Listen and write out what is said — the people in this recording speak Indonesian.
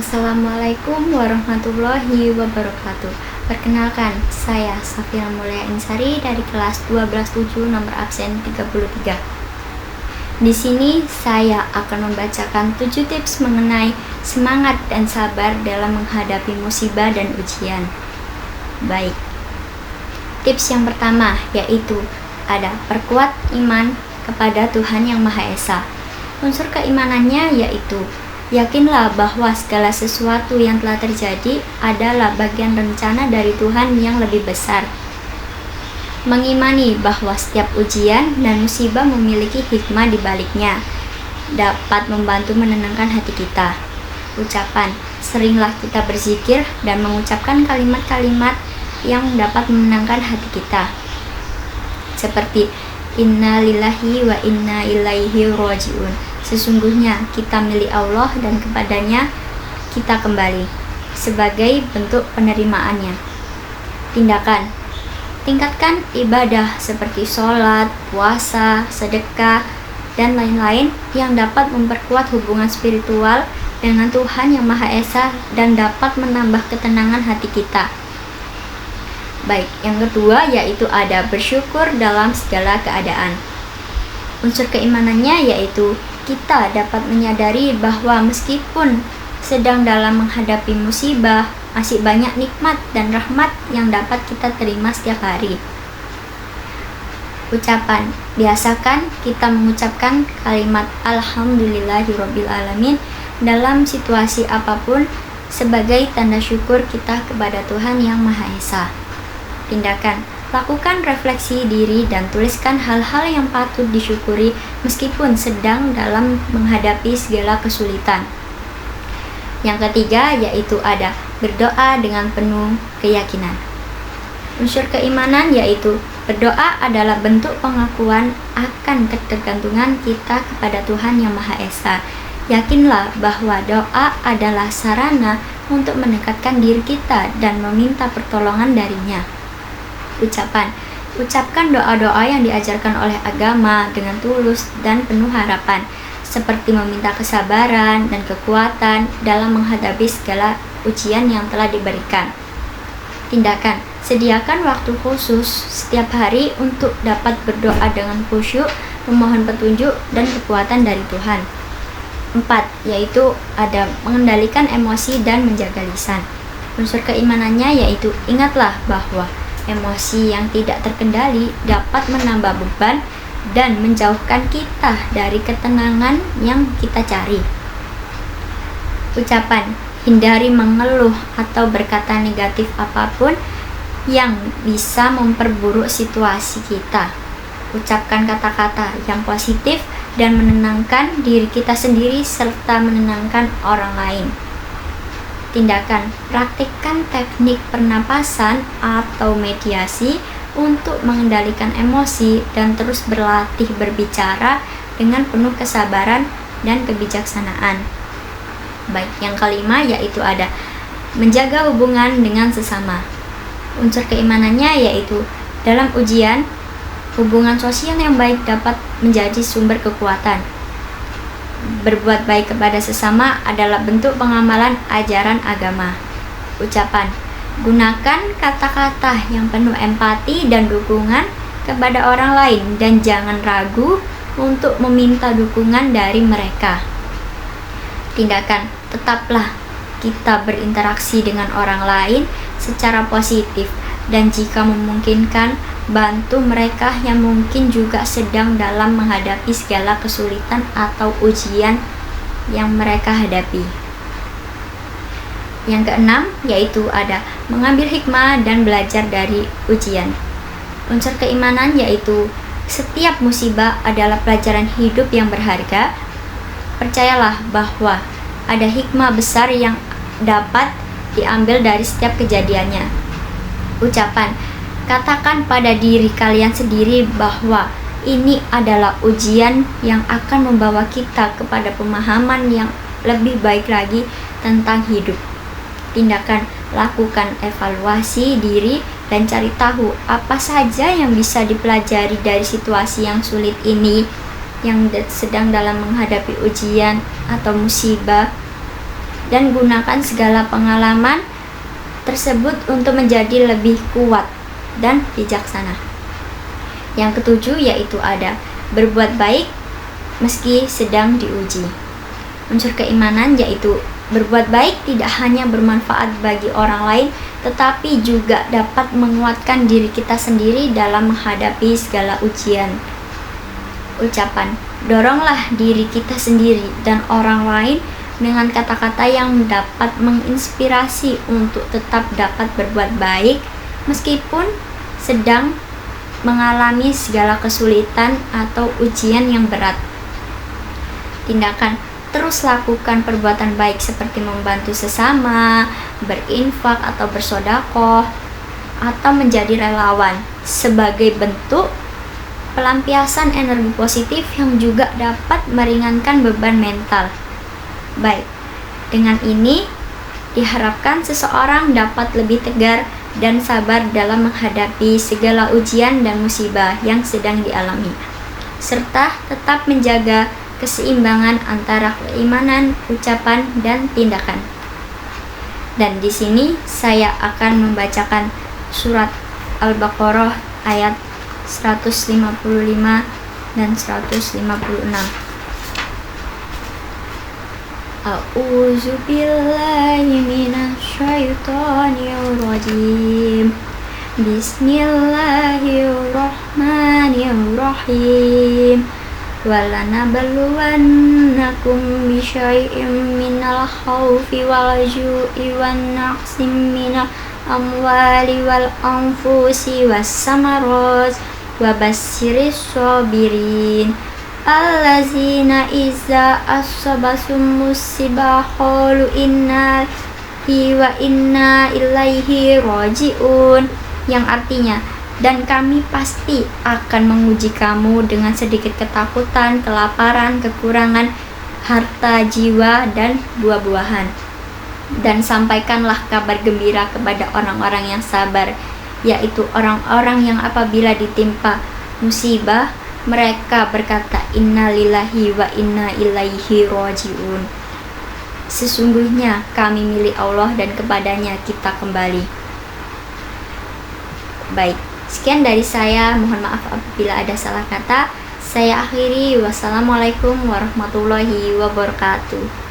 Assalamualaikum warahmatullahi wabarakatuh. Perkenalkan, saya Safira Mulia Insari dari kelas 12/7 nomor absen 33. Di sini saya akan membacakan 7 tips mengenai semangat dan sabar dalam menghadapi musibah dan ujian. Baik. Tips yang pertama yaitu ada perkuat iman kepada Tuhan Yang Maha Esa. Unsur keimanannya yaitu yakinlah bahwa segala sesuatu yang telah terjadi adalah bagian rencana dari Tuhan yang lebih besar. Mengimani bahwa setiap ujian dan musibah memiliki hikmah di baliknya, dapat membantu menenangkan hati kita. Ucapan, seringlah kita berzikir dan mengucapkan kalimat-kalimat yang dapat menenangkan hati kita. Seperti Inna lillahi wa inna ilaihi raji'un. Sesungguhnya kita milik Allah dan kepadanya kita kembali, sebagai bentuk penerimaannya. Tindakan, tingkatkan ibadah seperti sholat, puasa, sedekah, dan lain-lain yang dapat memperkuat hubungan spiritual dengan Tuhan Yang Maha Esa dan dapat menambah ketenangan hati kita. Baik, yang kedua yaitu ada bersyukur dalam segala keadaan. Unsur keimanannya yaitu kita dapat menyadari bahwa meskipun sedang dalam menghadapi musibah, masih banyak nikmat dan rahmat yang dapat kita terima setiap hari. Ucapan, biasakan kita mengucapkan kalimat Alhamdulillahirobbilalamin dalam situasi apapun sebagai tanda syukur kita kepada Tuhan Yang Maha Esa. Tindakan, lakukan refleksi diri dan tuliskan hal-hal yang patut disyukuri meskipun sedang dalam menghadapi segala kesulitan. Yang ketiga yaitu ada berdoa dengan penuh keyakinan. Unsur keimanan yaitu berdoa adalah bentuk pengakuan akan ketergantungan kita kepada Tuhan Yang Maha Esa. Yakinlah bahwa doa adalah sarana untuk mendekatkan diri kita dan meminta pertolongan darinya. Ucapan, ucapkan doa-doa yang diajarkan oleh agama dengan tulus dan penuh harapan, seperti meminta kesabaran dan kekuatan dalam menghadapi segala ujian yang telah diberikan. Tindakan, sediakan waktu khusus setiap hari untuk dapat berdoa dengan khusyuk, memohon petunjuk dan kekuatan dari Tuhan. 4. Yaitu ada mengendalikan emosi dan menjaga lisan. Unsur keimanannya yaitu ingatlah bahwa emosi yang tidak terkendali dapat menambah beban dan menjauhkan kita dari ketenangan yang kita cari. Ucapan, hindari mengeluh atau berkata negatif apapun yang bisa memperburuk situasi kita. Ucapkan kata-kata yang positif dan menenangkan diri kita sendiri serta menenangkan orang lain. Tindakan, praktikkan teknik pernapasan atau mediasi untuk mengendalikan emosi dan terus berlatih berbicara dengan penuh kesabaran dan kebijaksanaan. Baik, yang kelima yaitu ada menjaga hubungan dengan sesama. Unsur keimanannya yaitu dalam ujian, hubungan sosial yang baik dapat menjadi sumber kekuatan. Berbuat baik kepada sesama adalah bentuk pengamalan ajaran agama. Ucapan, gunakan kata-kata yang penuh empati dan dukungan kepada orang lain dan jangan ragu untuk meminta dukungan dari mereka. Tindakan, tetaplah kita berinteraksi dengan orang lain secara positif dan jika memungkinkan bantu mereka yang mungkin juga sedang dalam menghadapi segala kesulitan atau ujian yang mereka hadapi. Yang keenam yaitu ada mengambil hikmah dan belajar dari ujian. Unsur keimanan yaitu setiap musibah adalah pelajaran hidup yang berharga. Percayalah bahwa ada hikmah besar yang dapat diambil dari setiap kejadiannya. Ucapan, katakan pada diri kalian sendiri bahwa ini adalah ujian yang akan membawa kita kepada pemahaman yang lebih baik lagi tentang hidup. Tindakan, lakukan evaluasi diri dan cari tahu apa saja yang bisa dipelajari dari situasi yang sulit ini, yang sedang dalam menghadapi ujian atau musibah. dan gunakan segala pengalaman tersebut untuk menjadi lebih kuat dan bijaksana. Yang ketujuh yaitu ada berbuat baik meski sedang diuji. Unsur keimanan yaitu berbuat baik tidak hanya bermanfaat bagi orang lain, tetapi juga dapat menguatkan diri kita sendiri dalam menghadapi segala ujian. Ucapan, doronglah diri kita sendiri dan orang lain dengan kata-kata yang dapat menginspirasi untuk tetap dapat berbuat baik meskipun sedang mengalami segala kesulitan atau ujian yang berat. Tindakan, terus lakukan perbuatan baik seperti membantu sesama, berinfak atau bersedekah, atau menjadi relawan sebagai bentuk pelampiasan energi positif yang juga dapat meringankan beban mental. Baik, dengan ini diharapkan seseorang dapat lebih tegar dan sabar dalam menghadapi segala ujian dan musibah yang sedang dialami, serta tetap menjaga keseimbangan antara keimanan, ucapan, dan tindakan. Dan di sini saya akan membacakan surat Al-Baqarah ayat 155 dan 156. A'udzu billahi minasyaitonir rajim. Bismillahirrahmanirrahim. وَلَنَبْلُوَنَّكُمْ بِشَيْءٍ مِّنَ الْخَوْفِ وَالْجُوعِ وَنَقْصٍ مِّنَ الْأَمْوَالِ وَالْأَنفُسِ وَالثَّمَرَاتِ وَبَشِّرِ الصَّابِرِينَ الَّذِينَ إِذَا أَصَابَتْهُم مُّصِيبَةٌ قَالُوا إِنَّا لِلَّهِ وَإِنَّا إِلَيْهِ رَاجِعُونَ, yang artinya, dan kami pasti akan menguji kamu dengan sedikit ketakutan, kelaparan, kekurangan harta, jiwa, dan buah-buahan. Dan sampaikanlah kabar gembira kepada orang-orang yang sabar, yaitu orang-orang yang apabila ditimpa musibah, mereka berkata, Inna lillahi wa inna ilaihi raji'un. Sesungguhnya kami milik Allah dan kepadanya kita kembali. Baik. Sekian dari saya, mohon maaf apabila ada salah kata. Saya akhiri, wassalamualaikum warahmatullahi wabarakatuh.